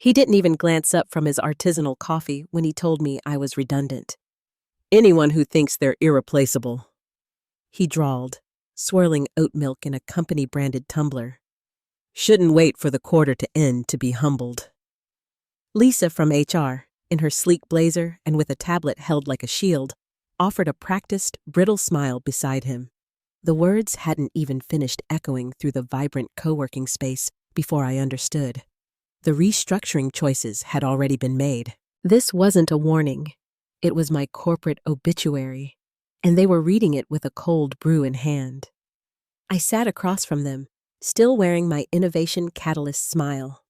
He didn't even glance up from his artisanal coffee when he told me I was redundant. "Anyone who thinks they're irreplaceable," he drawled, swirling oat milk in a company-branded tumbler, "shouldn't wait for the quarter to end to be humbled." Lisa from HR, in her sleek blazer and with a tablet held like a shield, offered a practiced, brittle smile beside him. The words hadn't even finished echoing through the vibrant co-working space before I understood. The restructuring choices had already been made. This wasn't a warning. It was my corporate obituary, and they were reading it with a cold brew in hand. I sat across from them, still wearing my Innovation Catalyst smile.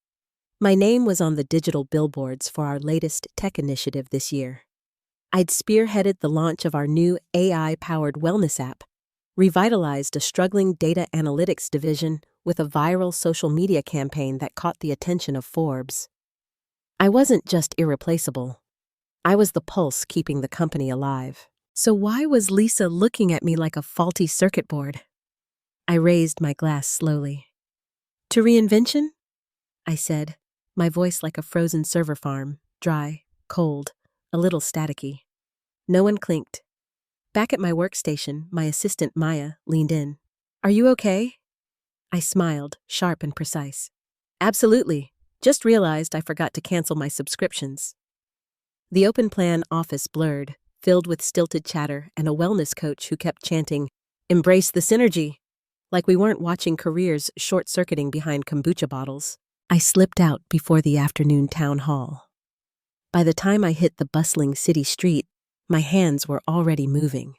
My name was on the digital billboards for our latest tech initiative this year. I'd spearheaded the launch of our new AI-powered wellness app, revitalized a struggling data analytics division with a viral social media campaign that caught the attention of Forbes. I wasn't just irreplaceable. I was the pulse keeping the company alive. So why was Lisa looking at me like a faulty circuit board? I raised my glass slowly. "To reinvention?" I said, my voice like a frozen server farm, dry, cold, a little staticky. No one clinked. Back at my workstation, my assistant Maya leaned in. "Are you okay?" I smiled, sharp and precise. "Absolutely. Just realized I forgot to cancel my subscriptions." The open plan office blurred, filled with stilted chatter and a wellness coach who kept chanting, "Embrace the synergy," like we weren't watching careers short-circuiting behind kombucha bottles. I slipped out before the afternoon town hall. By the time I hit the bustling city street, my hands were already moving.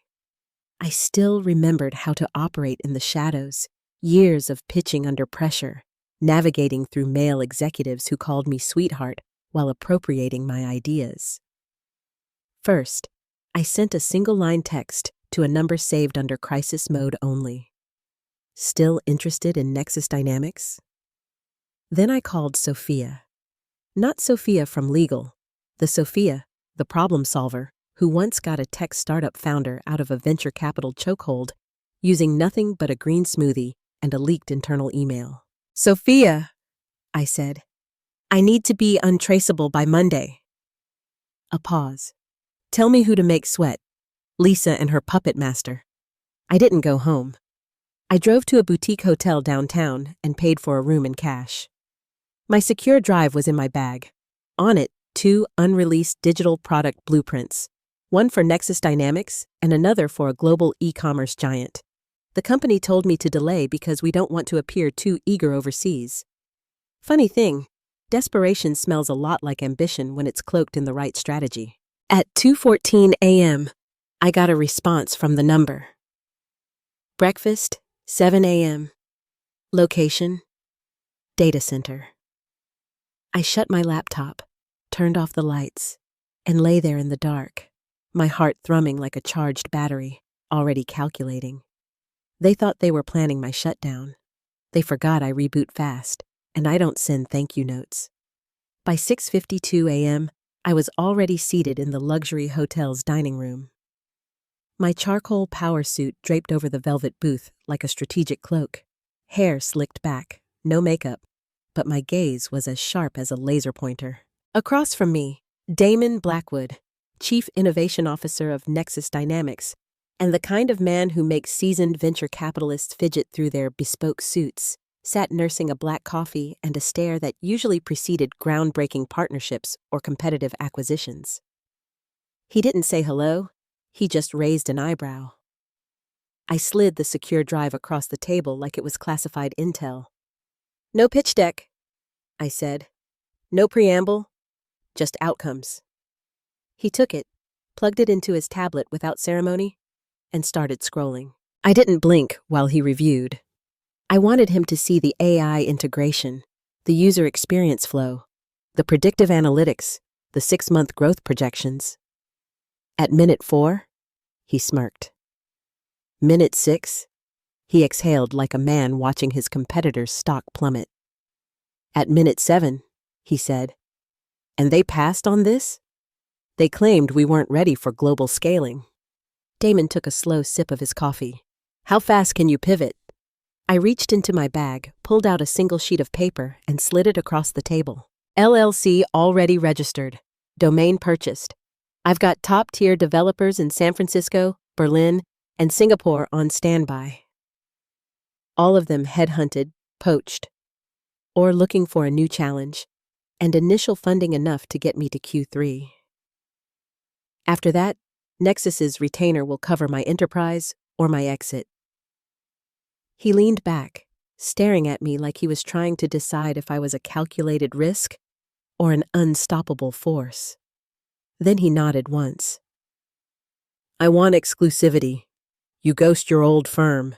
I still remembered how to operate in the shadows, years of pitching under pressure, navigating through male executives who called me sweetheart while appropriating my ideas. First, I sent a single-line text to a number saved under crisis mode only. "Still interested in Nexus Dynamics?" Then I called Sophia. Not Sophia from legal, the Sophia, the problem solver, who once got a tech startup founder out of a venture capital chokehold using nothing but a green smoothie and a leaked internal email. "Sophia," I said, "I need to be untraceable by Monday." A pause. "Tell me who to make sweat, Lisa and her puppet master." I didn't go home. I drove to a boutique hotel downtown and paid for a room in cash. My secure drive was in my bag. On it, 2 unreleased digital product blueprints, one for Nexus Dynamics and another for a global e-commerce giant. The company told me to delay because we don't want to appear too eager overseas. Funny thing, desperation smells a lot like ambition when it's cloaked in the right strategy. At 2:14 a.m., I got a response from the number. Breakfast, 7 a.m. Location, data center. I shut my laptop, turned off the lights, and lay there in the dark, my heart thrumming like a charged battery, already calculating. They thought they were planning my shutdown. They forgot I reboot fast, and I don't send thank you notes. By 6:52 a.m., I was already seated in the luxury hotel's dining room. My charcoal power suit draped over the velvet booth like a strategic cloak. Hair slicked back, no makeup, but my gaze was as sharp as a laser pointer. Across from me, Damon Blackwood, Chief Innovation Officer of Nexus Dynamics, and the kind of man who makes seasoned venture capitalists fidget through their bespoke suits, sat nursing a black coffee and a stare that usually preceded groundbreaking partnerships or competitive acquisitions. He didn't say hello, he just raised an eyebrow. I slid the secure drive across the table like it was classified intel. "No pitch deck," I said. "No preamble, just outcomes." He took it, plugged it into his tablet without ceremony, and started scrolling. I didn't blink while he reviewed. I wanted him to see the AI integration, the user experience flow, the predictive analytics, the 6-month growth projections. At minute 4, he smirked. Minute 6, he exhaled like a man watching his competitor's stock plummet. At minute 7, he said, "And they passed on this? They claimed we weren't ready for global scaling." Damon took a slow sip of his coffee. "How fast can you pivot?" I reached into my bag, pulled out a single sheet of paper, and slid it across the table. LLC already registered. Domain purchased. I've got top-tier developers in San Francisco, Berlin, and Singapore on standby. All of them headhunted, poached, or looking for a new challenge, and initial funding enough to get me to Q3. After that, Nexus's retainer will cover my enterprise or my exit. He leaned back, staring at me like he was trying to decide if I was a calculated risk or an unstoppable force. Then he nodded once. I want exclusivity. You ghost your old firm.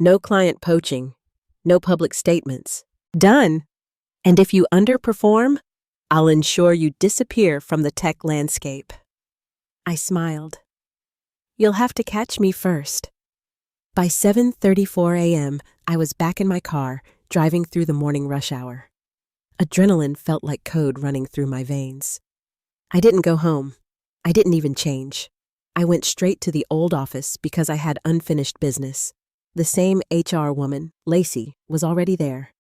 No client poaching. No public statements. Done. And if you underperform, I'll ensure you disappear from the tech landscape. I smiled. You'll have to catch me first. By 7:34 a.m., I was back in my car, driving through the morning rush hour. Adrenaline felt like code running through my veins. I didn't go home. I didn't even change. I went straight to the old office because I had unfinished business. The same HR woman, Lacey, was already there.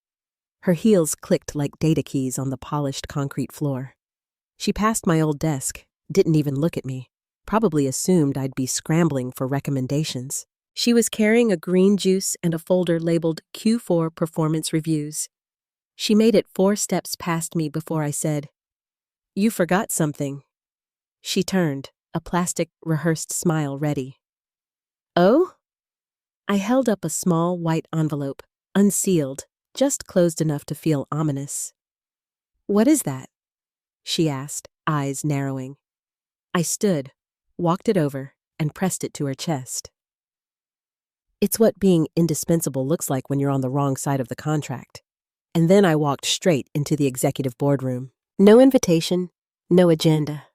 Her heels clicked like data keys on the polished concrete floor. She passed my old desk, didn't even look at me, probably assumed I'd be scrambling for recommendations. She was carrying a green juice and a folder labeled Q4 Performance Reviews. She made it 4 steps past me before I said, "You forgot something." She turned, a plastic, rehearsed smile ready. "Oh?" I held up a small white envelope, unsealed, just closed enough to feel ominous. "What is that?" she asked, eyes narrowing. I stood, walked it over, and pressed it to her chest. It's what being indispensable looks like when you're on the wrong side of the contract. And then I walked straight into the executive boardroom. No invitation, no agenda.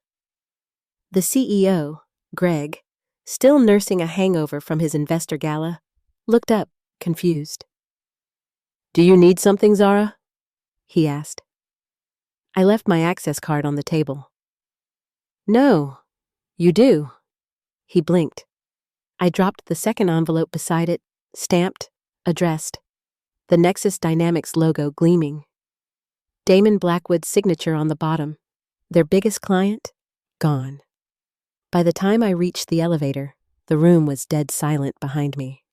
The CEO, Greg, still nursing a hangover from his investor gala, looked up, confused. "Do you need something, Zara?" he asked. I left my access card on the table. "No, you do." He blinked. I dropped the second envelope beside it, stamped, addressed, the Nexus Dynamics logo gleaming. Damon Blackwood's signature on the bottom. Their biggest client? Gone. By the time I reached the elevator, the room was dead silent behind me.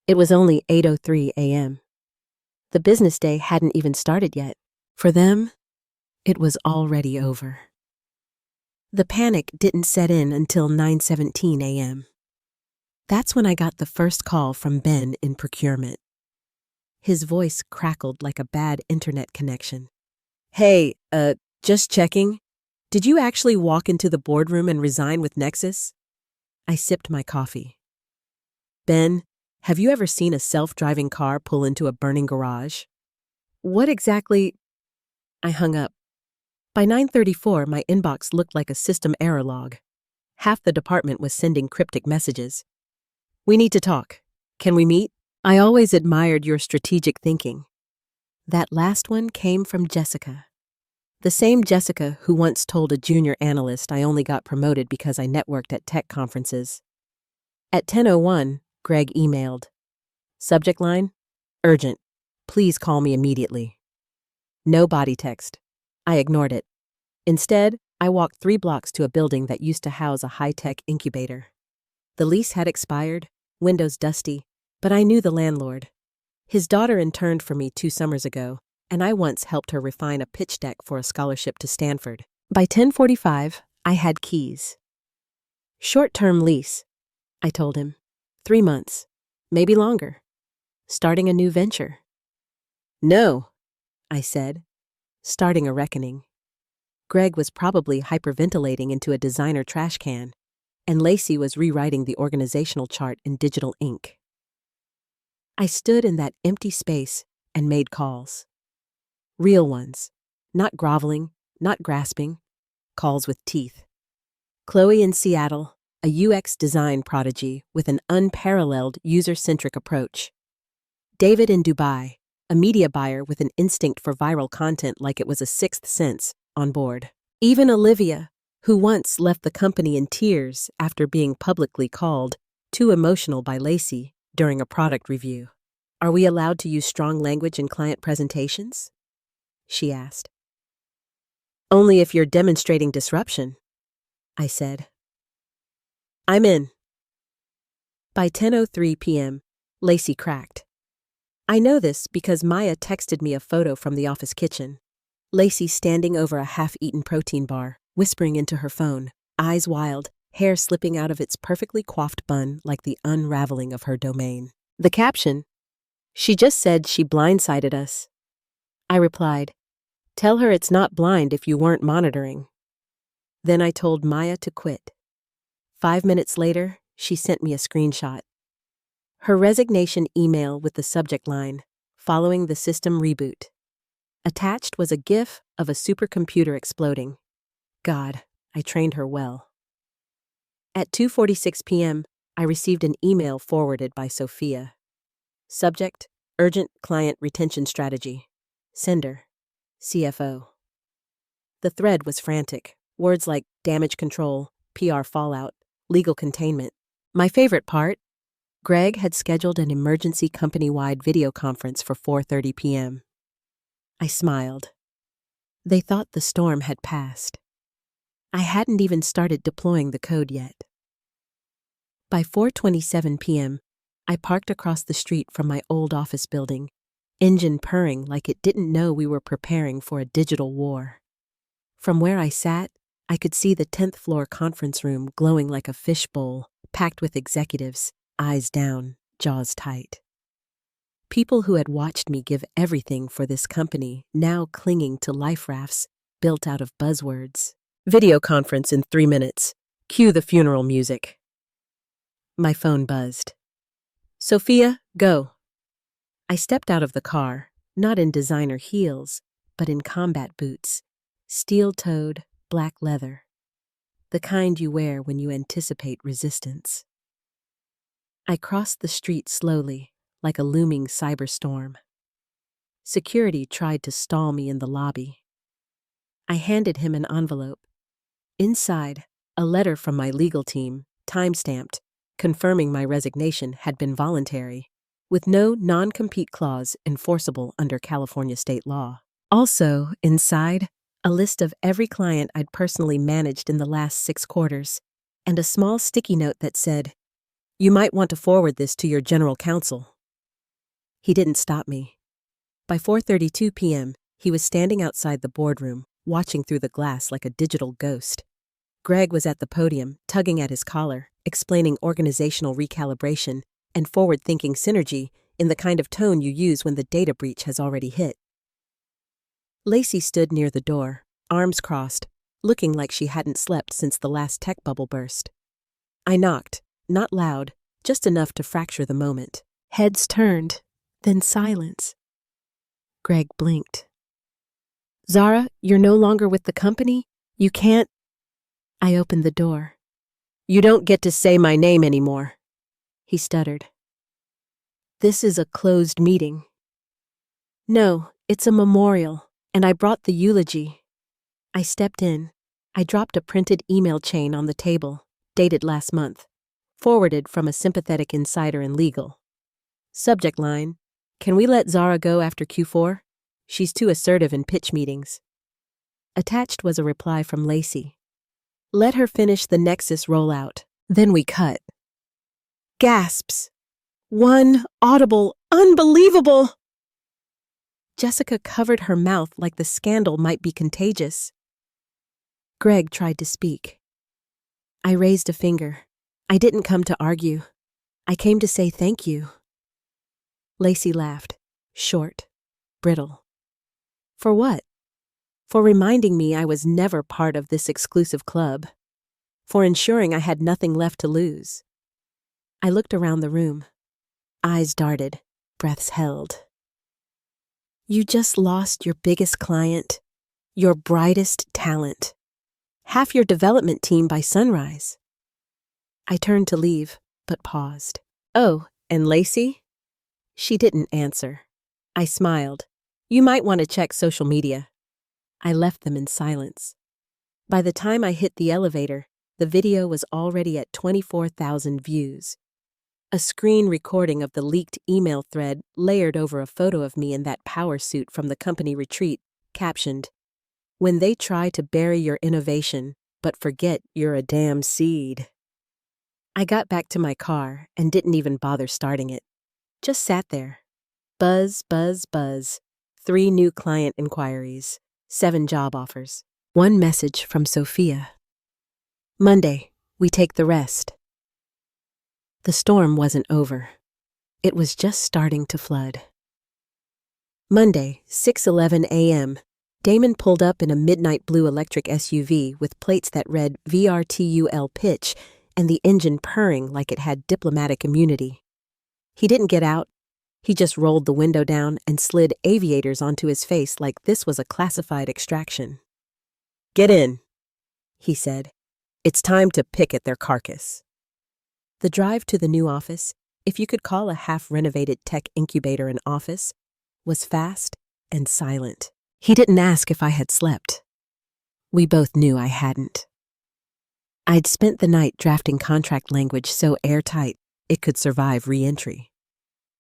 It was only 8:03 a.m. The business day hadn't even started yet. For them, it was already over. The panic didn't set in until 9:17 a.m. That's when I got the first call from Ben in procurement. His voice crackled like a bad internet connection. "Hey, just checking. Did you actually walk into the boardroom and resign with Nexus?" I sipped my coffee. "Ben, have you ever seen a self-driving car pull into a burning garage?" "What exactly?" I hung up. By 9:34, my inbox looked like a system error log. Half the department was sending cryptic messages. "We need to talk. Can we meet? I always admired your strategic thinking." That last one came from Jessica. The same Jessica who once told a junior analyst I only got promoted because I networked at tech conferences. At 10:01, Greg emailed. Subject line, "Urgent. Please call me immediately." No body text. I ignored it. Instead, I walked 3 blocks to a building that used to house a high-tech incubator. The lease had expired, windows dusty, but I knew the landlord. His daughter interned for me 2 summers ago, and I once helped her refine a pitch deck for a scholarship to Stanford. By 10:45, I had keys. "Short-term lease," I told him. 3 months, maybe longer. Starting a new venture. "No," I said, starting a reckoning. Greg was probably hyperventilating into a designer trash can, and Lacey was rewriting the organizational chart in digital ink. I stood in that empty space and made calls. Real ones, not groveling, not grasping, calls with teeth. Chloe in Seattle, a UX design prodigy with an unparalleled user-centric approach. David in Dubai, a media buyer with an instinct for viral content like it was a sixth sense, on board. Even Olivia, who once left the company in tears after being publicly called too emotional by Lacey during a product review. "Are we allowed to use strong language in client presentations?" she asked. Only if you're demonstrating disruption, I said. I'm in. By 10:03 p.m., Lacey cracked. I know this because Maya texted me a photo from the office kitchen. Lacey standing over a half-eaten protein bar, whispering into her phone, eyes wild, hair slipping out of its perfectly coiffed bun like the unraveling of her domain. The caption, "She just said she blindsided us." I replied, "Tell her it's not blind if you weren't monitoring." Then I told Maya to quit. 5 minutes later, she sent me a screenshot. Her resignation email with the subject line, "Following the system reboot." Attached was a GIF of a supercomputer exploding. God, I trained her well. At 2:46 p.m., I received an email forwarded by Sophia. Subject, Urgent Client Retention Strategy. Sender, CFO. The thread was frantic. Words like damage control, PR fallout, legal containment. My favorite part, Greg had scheduled an emergency company-wide video conference for 4:30 p.m. I smiled. They thought the storm had passed. I hadn't even started deploying the code yet. By 4:27 p.m., I parked across the street from my old office building, engine purring like it didn't know we were preparing for a digital war. From where I sat, I could see the 10th floor conference room glowing like a fishbowl, packed with executives, eyes down, jaws tight. People who had watched me give everything for this company now clinging to life rafts built out of buzzwords. Video conference in 3 minutes. Cue the funeral music. My phone buzzed. Sophia, go. I stepped out of the car, not in designer heels, but in combat boots, steel-toed, black leather, the kind you wear when you anticipate resistance. I crossed the street slowly, like a looming cyberstorm. Security tried to stall me in the lobby. I handed him an envelope. Inside, a letter from my legal team, time-stamped, confirming my resignation had been voluntary, with no non-compete clause enforceable under California state law. Also, inside, a list of every client I'd personally managed in the last 6 quarters, and a small sticky note that said, "You might want to forward this to your general counsel." He didn't stop me. By 4:32 p.m., he was standing outside the boardroom, watching through the glass like a digital ghost. Greg was at the podium, tugging at his collar, explaining organizational recalibration and forward-thinking synergy in the kind of tone you use when the data breach has already hit. Lacey stood near the door, arms crossed, looking like she hadn't slept since the last tech bubble burst. I knocked, not loud, just enough to fracture the moment. Heads turned, then silence. Greg blinked. "Zara, you're no longer with the company? You can't—" I opened the door. "You don't get to say my name anymore," he stuttered. "This is a closed meeting." "No, it's a memorial, and I brought the eulogy." I stepped in. I dropped a printed email chain on the table, dated last month, forwarded from a sympathetic insider in legal. Subject line, "Can we let Zara go after Q4? She's too assertive in pitch meetings." Attached was a reply from Lacey. "Let her finish the Nexus rollout, then we cut." Gasps. One audible, "Unbelievable!" Jessica covered her mouth like the scandal might be contagious. Greg tried to speak. I raised a finger. I didn't come to argue. I came to say thank you. Lacey laughed, short, brittle. For what? For reminding me I was never part of this exclusive club. For ensuring I had nothing left to lose. I looked around the room. Eyes darted, breaths held. You just lost your biggest client, your brightest talent, half your development team by sunrise. I turned to leave, but paused. "Oh, and Lacey?" She didn't answer. I smiled. "You might want to check social media." I left them in silence. By the time I hit the elevator, the video was already at 24,000 views. A screen recording of the leaked email thread layered over a photo of me in that power suit from the company retreat, captioned, When they try to bury your innovation, but forget you're a damn seed. I got back to my car and didn't even bother starting it. Just sat there. Buzz, buzz, buzz. 3 new client inquiries. 7 job offers. 1 message from Sophia. Monday, we take the rest. The storm wasn't over. It was just starting to flood. Monday, 6:11 a.m., Damon pulled up in a midnight blue electric SUV with plates that read VRTUL pitch and the engine purring like it had diplomatic immunity. He didn't get out. He just rolled the window down and slid aviators onto his face like this was a classified extraction. "Get in," he said. "It's time to pick at their carcass." The drive to the new office, if you could call a half-renovated tech incubator an office, was fast and silent. He didn't ask if I had slept. We both knew I hadn't. I'd spent the night drafting contract language so airtight it could survive re-entry.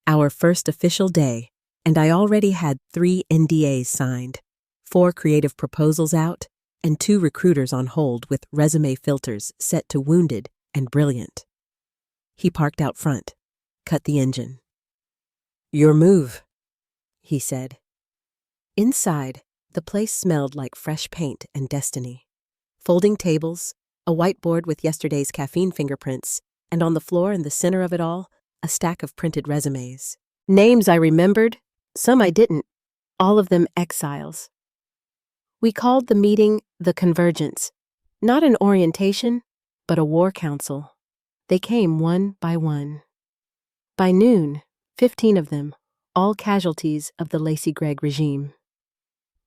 Our first official day, and I already had 3 NDAs signed, 4 creative proposals out, and 2 recruiters on hold with resume filters set to wounded and brilliant. He parked out front, cut the engine. "Your move," he said. Inside, the place smelled like fresh paint and destiny. Folding tables, a whiteboard with yesterday's caffeine fingerprints, and on the floor in the center of it all, a stack of printed resumes. Names I remembered, some I didn't, all of them exiles. We called the meeting the Convergence, not an orientation, but a war council. They came one by one. By noon, 15 of them, all casualties of the Lacey Gregg regime.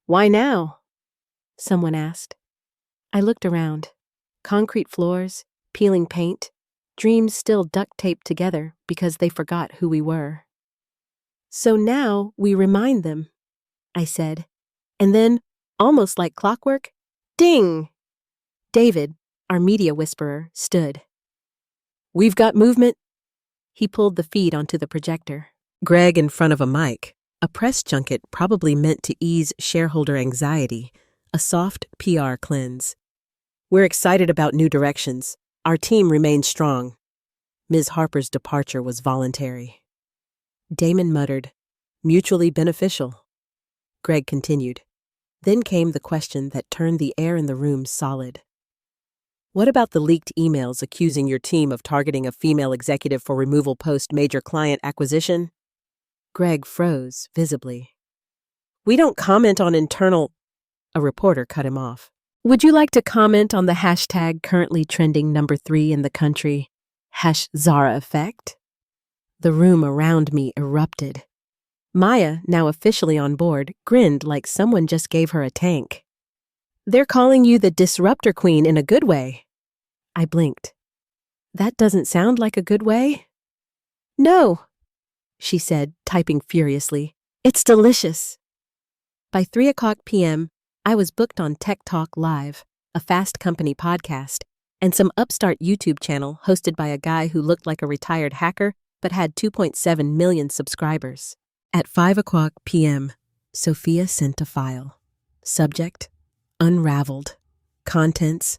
"Why now?" someone asked. I looked around. Concrete floors, peeling paint, dreams still duct-taped together because they forgot who we were. "So now we remind them," I said. And then, almost like clockwork, ding! David, our media whisperer, stood. "We've got movement." He pulled the feed onto the projector. Greg in front of a mic, a press junket probably meant to ease shareholder anxiety, a soft PR cleanse. "We're excited about new directions. Our team remains strong." Ms. Harper's departure was voluntary. Damon muttered, "Mutually beneficial." Greg continued. Then came the question that turned the air in the room solid. "What about the leaked emails accusing your team of targeting a female executive for removal post-major client acquisition?" Greg froze, visibly. "We don't comment on internal—" A reporter cut him off. "Would you like to comment on the hashtag currently trending number 3 in the country, #Zara effect?" The room around me erupted. Maya, now officially on board, grinned like someone just gave her a tank. "They're calling you the disruptor queen in a good way." I blinked. "That doesn't sound like a good way." "No," she said, typing furiously. "It's delicious." By 3:00 p.m., I was booked on Tech Talk Live, a Fast Company podcast, and some upstart YouTube channel hosted by a guy who looked like a retired hacker but had 2.7 million subscribers. At 5:00 p.m., Sophia sent a file. Subject: Unraveled. Contents: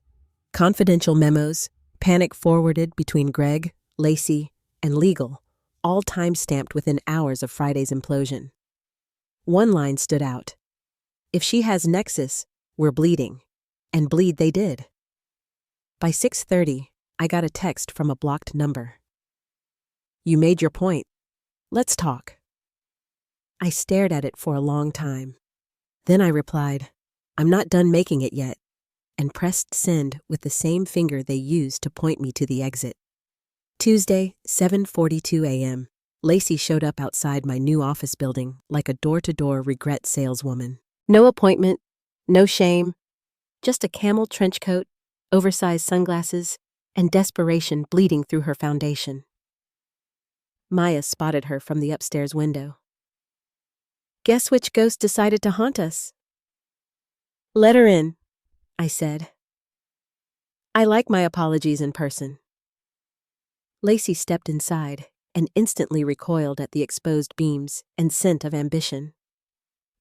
confidential memos, panic forwarded between Greg, Lacey, and legal, all time-stamped within hours of Friday's implosion. One line stood out. "If she has nexus, we're bleeding." And bleed they did. By 6:30, I got a text from a blocked number. "You made your point. Let's talk." I stared at it for a long time. Then I replied, "I'm not done making it yet," and pressed send with the same finger they used to point me to the exit. Tuesday, 7:42 a.m., Lacey showed up outside my new office building like a door-to-door regret saleswoman. No appointment, no shame, just a camel trench coat, oversized sunglasses, and desperation bleeding through her foundation. Maya spotted her from the upstairs window. "Guess which ghost decided to haunt us?" "Let her in," I said. I like my apologies in person. Lacey stepped inside and instantly recoiled at the exposed beams and scent of ambition.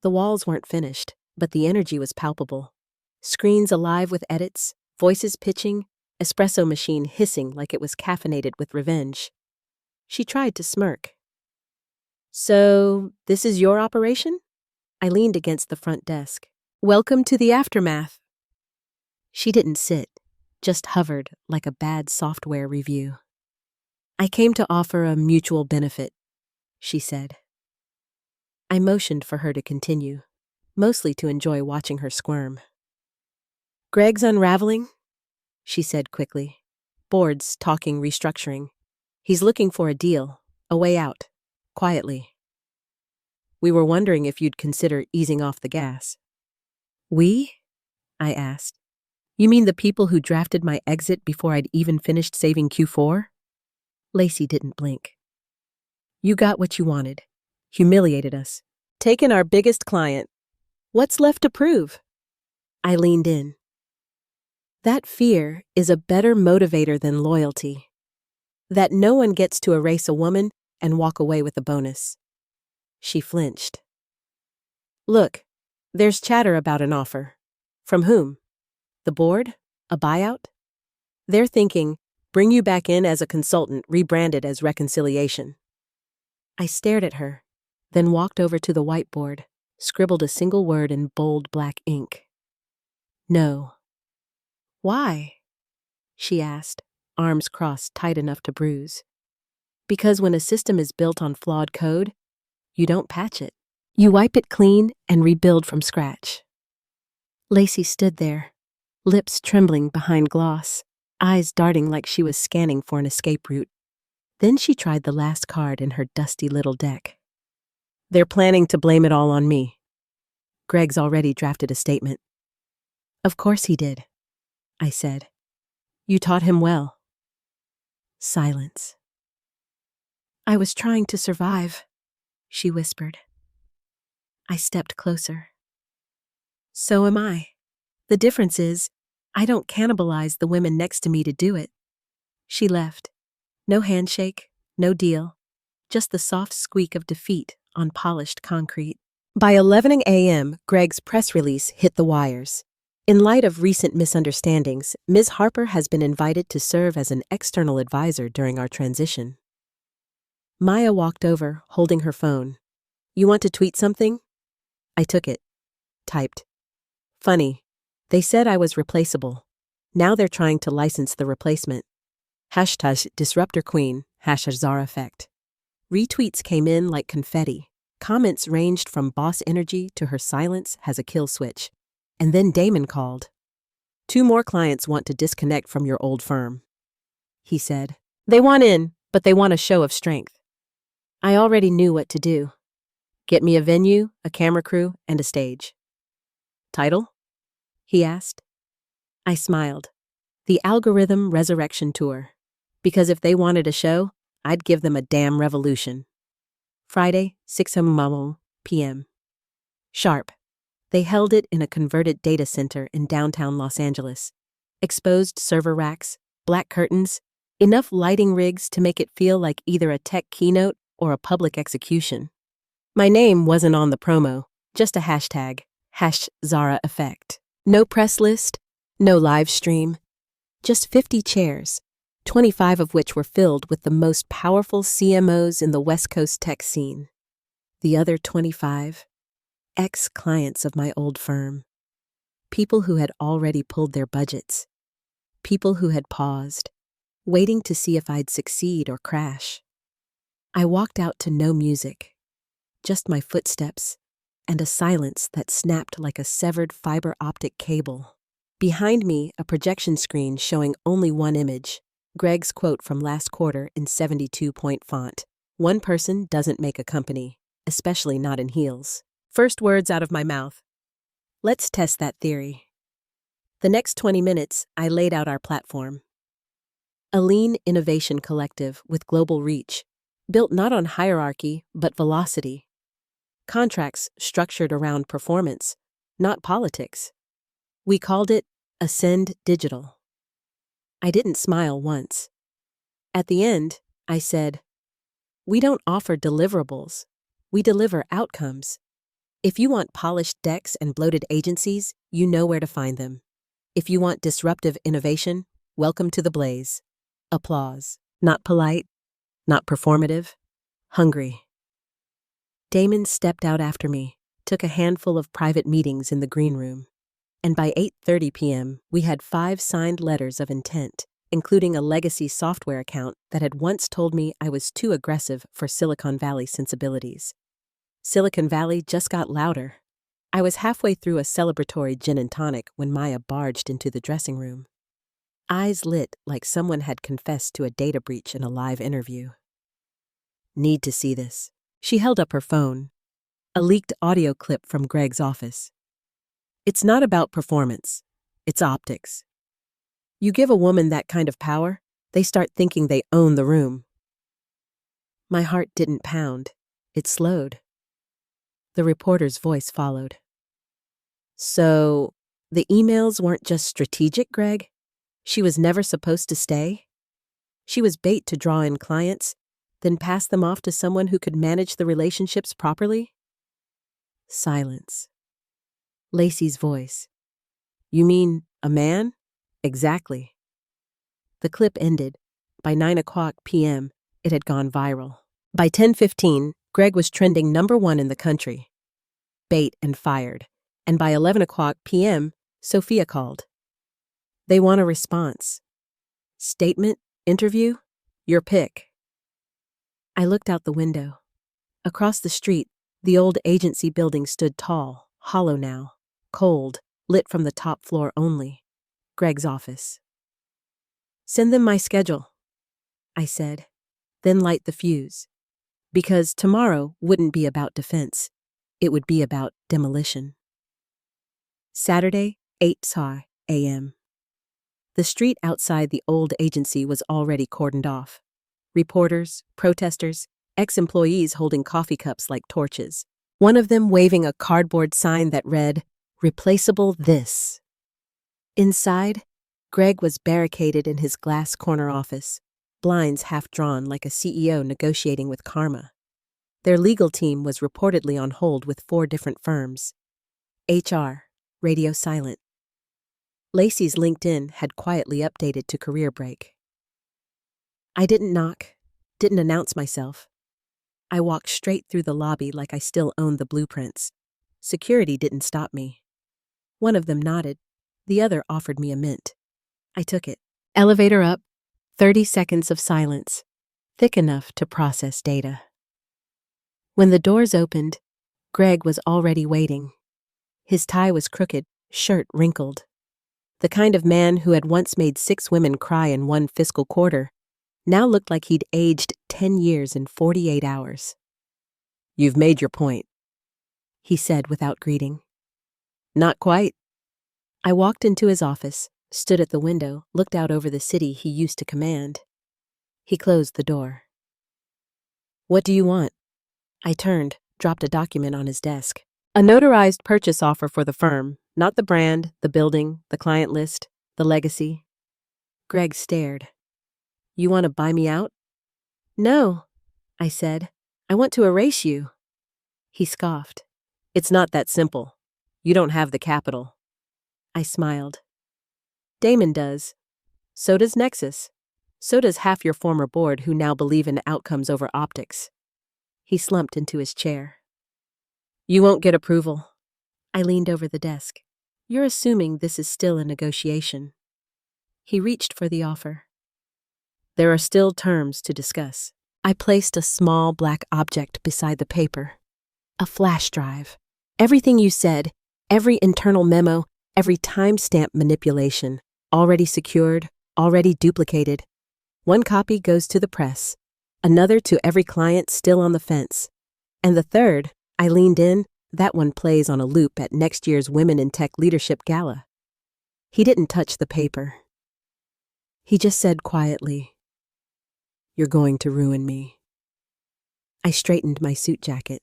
The walls weren't finished, but the energy was palpable. Screens alive with edits, voices pitching, espresso machine hissing like it was caffeinated with revenge. She tried to smirk. "So, this is your operation?" I leaned against the front desk. "Welcome to the aftermath." She didn't sit, just hovered like a bad software review. "I came to offer a mutual benefit," she said. I motioned for her to continue, mostly to enjoy watching her squirm. "Greg's unraveling," she said quickly. "Boards talking restructuring. He's looking for a deal, a way out, quietly. We were wondering if you'd consider easing off the gas." "We?" I asked. "You mean the people who drafted my exit before I'd even finished saving Q4? Lacey didn't blink. "You got what you wanted. Humiliated us. Taken our biggest client. What's left to prove?" I leaned in. "That fear is a better motivator than loyalty. That no one gets to erase a woman and walk away with a bonus." She flinched. "Look, there's chatter about an offer. From whom? The board? A buyout? They're thinking, bring you back in as a consultant rebranded as reconciliation." I stared at her, then walked over to the whiteboard, scribbled a single word in bold black ink. "No." "Why?" she asked, arms crossed tight enough to bruise. "Because when a system is built on flawed code, you don't patch it. You wipe it clean and rebuild from scratch." Lacey stood there, lips trembling behind gloss, eyes darting like she was scanning for an escape route. Then she tried the last card in her dusty little deck. "They're planning to blame it all on me. Greg's already drafted a statement." "Of course he did," I said. "You taught him well." Silence. "I was trying to survive," she whispered. I stepped closer. "So am I. The difference is, I don't cannibalize the women next to me to do it." She left. No handshake, no deal, just the soft squeak of defeat on polished concrete. By 11 a.m., Greg's press release hit the wires. In light of recent misunderstandings, Ms. Harper has been invited to serve as an external advisor during our transition. Maya walked over, holding her phone. "You want to tweet something?" I took it. Typed. "Funny. They said I was replaceable. Now they're trying to license the replacement. Hashtag disruptor queen, hashtag Zara effect." Retweets came in like confetti. Comments ranged from boss energy to her silence has a kill switch. And then Damon called. "2 more clients want to disconnect from your old firm," he said. "They want in, but they want a show of strength." I already knew what to do. "Get me a venue, a camera crew, and a stage." "Title?" he asked. I smiled. "The Algorithm Resurrection Tour. Because if they wanted a show, I'd give them a damn revolution." Friday, 6 p.m. Sharp. They held it in a converted data center in downtown Los Angeles. Exposed server racks, black curtains, enough lighting rigs to make it feel like either a tech keynote or a public execution. My name wasn't on the promo, just a hashtag, #Zara effect. No press list, no live stream, just 50 chairs, 25 of which were filled with the most powerful CMOs in the West Coast tech scene. The other 25, ex-clients of my old firm. People who had already pulled their budgets. People who had paused, waiting to see if I'd succeed or crash. I walked out to no music, just my footsteps and a silence that snapped like a severed fiber optic cable. Behind me, a projection screen showing only one image. Greg's quote from last quarter in 72-point font. "One person doesn't make a company, especially not in heels." First words out of my mouth. Let's test that theory. The next 20 minutes, I laid out our platform. A lean innovation collective with global reach, built not on hierarchy, but velocity. Contracts structured around performance, not politics. We called it Ascend Digital. I didn't smile once. At the end, I said, "We don't offer deliverables. We deliver outcomes. If you want polished decks and bloated agencies, you know where to find them. If you want disruptive innovation, welcome to the blaze. Applause. Not polite, not performative, hungry. Damon stepped out after me, took a handful of private meetings in the green room, and by 8:30 p.m., we had 5 signed letters of intent, including a legacy software account that had once told me I was too aggressive for Silicon Valley sensibilities. Silicon Valley just got louder. I was halfway through a celebratory gin and tonic when Maya barged into the dressing room. Eyes lit like someone had confessed to a data breach in a live interview. Need to see this. She held up her phone. A leaked audio clip from Greg's office. It's not about performance. It's optics. You give a woman that kind of power, they start thinking they own the room. My heart didn't pound. It slowed. The reporter's voice followed. So, the emails weren't just strategic, Greg? She was never supposed to stay? She was bait to draw in clients, then pass them off to someone who could manage the relationships properly? Silence. Lacey's voice. You mean a man? Exactly. The clip ended. By 9:00 p.m., it had gone viral. By 10:15, Greg was trending #1 in the country. Bait and fired. And by 11:00 p.m., Sophia called. They want a response. Statement? Interview? Your pick. I looked out the window. Across the street, the old agency building stood tall, hollow now, cold, lit from the top floor only. Greg's office. Send them my schedule, I said, then light the fuse. Because tomorrow wouldn't be about defense. It would be about demolition. Saturday, 8:00 a.m. The street outside the old agency was already cordoned off. Reporters, protesters, ex-employees holding coffee cups like torches. One of them waving a cardboard sign that read, "Replaceable this." Inside, Greg was barricaded in his glass corner office, blinds half drawn like a CEO negotiating with karma. Their legal team was reportedly on hold with 4 different firms. HR, radio silent. Lacey's LinkedIn had quietly updated to career break. I didn't knock, didn't announce myself. I walked straight through the lobby like I still owned the blueprints. Security didn't stop me. One of them nodded. The other offered me a mint. I took it. Elevator up, 30 seconds of silence, thick enough to process data. When the doors opened, Greg was already waiting. His tie was crooked, shirt wrinkled. The kind of man who had once made 6 women cry in one fiscal quarter now looked like he'd aged 10 years in 48 hours. You've made your point, he said without greeting. Not quite. I walked into his office, stood at the window, looked out over the city he used to command. He closed the door. What do you want? I turned, dropped a document on his desk. A notarized purchase offer for the firm, not the brand, the building, the client list, the legacy. Greg stared. You want to buy me out? No, I said. I want to erase you. He scoffed. It's not that simple. You don't have the capital. I smiled. Damon does. So does Nexus. So does half your former board who now believe in outcomes over optics. He slumped into his chair. You won't get approval. I leaned over the desk. You're assuming this is still a negotiation. He reached for the offer. There are still terms to discuss. I placed a small black object beside the paper. A flash drive. Everything you said, every internal memo, every timestamp manipulation, already secured, already duplicated. One copy goes to the press, another to every client still on the fence. And the third, I leaned in, that one plays on a loop at next year's Women in Tech Leadership Gala. He didn't touch the paper. He just said quietly, You're going to ruin me. I straightened my suit jacket.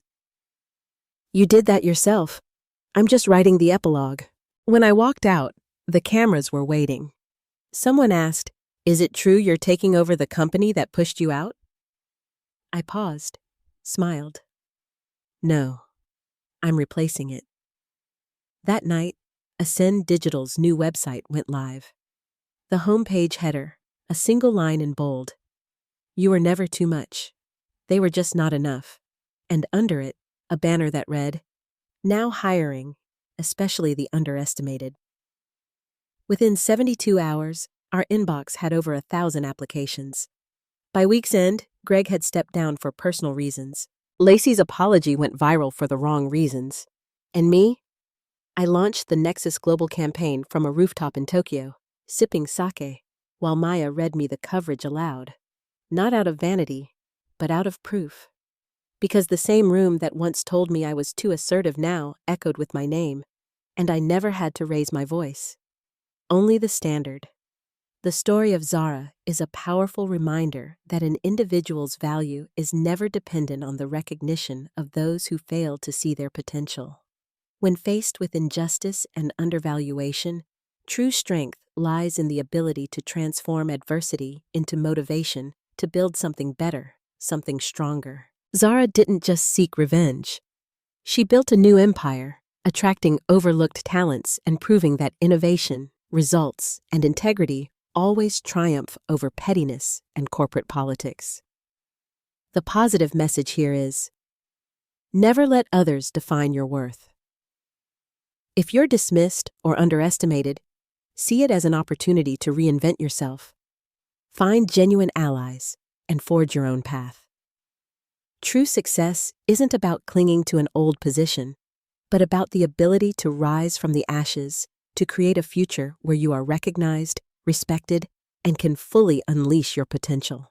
You did that yourself. I'm just writing the epilogue. When I walked out, the cameras were waiting. Someone asked, Is it true you're taking over the company that pushed you out? I paused, smiled. No, I'm replacing it. That night, Ascend Digital's new website went live. The homepage header, a single line in bold. You were never too much. They were just not enough. And under it, a banner that read, now hiring, especially the underestimated. Within 72 hours, our inbox had over 1,000 applications. By week's end, Greg had stepped down for personal reasons. Lacey's apology went viral for the wrong reasons. And me? I launched the Nexus Global campaign from a rooftop in Tokyo, sipping sake, while Maya read me the coverage aloud. Not out of vanity, but out of proof. Because the same room that once told me I was too assertive now echoed with my name, and I never had to raise my voice. Only the standard. The story of Zara is a powerful reminder that an individual's value is never dependent on the recognition of those who fail to see their potential. When faced with injustice and undervaluation, true strength lies in the ability to transform adversity into motivation to build something better, something stronger. Zara didn't just seek revenge. She built a new empire, attracting overlooked talents and proving that innovation, results, and integrity always triumph over pettiness and corporate politics. The positive message here is, never let others define your worth. If you're dismissed or underestimated, see it as an opportunity to reinvent yourself. Find genuine allies and forge your own path. True success isn't about clinging to an old position, but about the ability to rise from the ashes to create a future where you are recognized, respected, and can fully unleash your potential.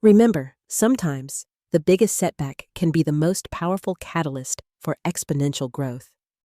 Remember, sometimes the biggest setback can be the most powerful catalyst for exponential growth.